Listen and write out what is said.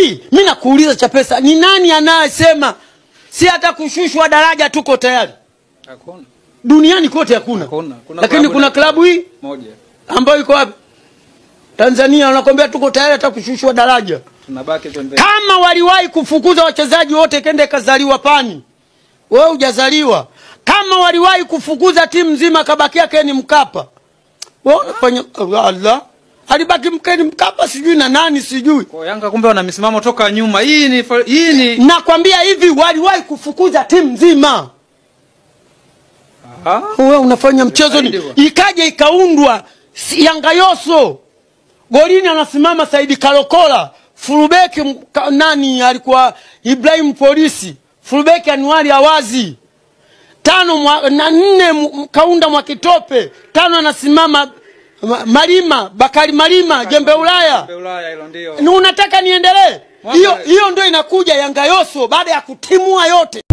hivi mimi nakuuliza Chapesa, ni nani anayesema si hata kushushwa daraja tuko tayari? Hakuna. Duniani kote hakuna. Lakini kuna klabu hii moja ambayo iko wapi? Tanzania wanakuambia tuko tayari hata kushushwa daraja. Tunabaki pembeni. Kama waliwahi kufukuza wachezaji wote kende kazaliwa Pani, wewe hujazaliwa. Kama waliwahi kufukuza timu nzima kabakia Ken Mkapa, wewe unafanya Allah. Alibaki Ken Mkapa sijui na nani sijui. Kwa Yanga kumbe wana misimamo toka nyuma. Hii ni nakwambia hivi waliwahi kufukuza timu nzima. Wewe unafanya mchezo ni ikaje ikaundwa Yanga Yoso. Golini anasimama Saidi Kalokola, fullback nani alikuwa Ibrahim Polisi, fullback Anuari Awazi. 4 Kaunda Mwakitope, 5 anasimama Malima, Bakari Malima, Jembe Ulaya. Jembe Ulaya hilo ndio. Unataka niendelee? Hiyo ndio inakuja Yanga Yoso baada ya kutimua yote.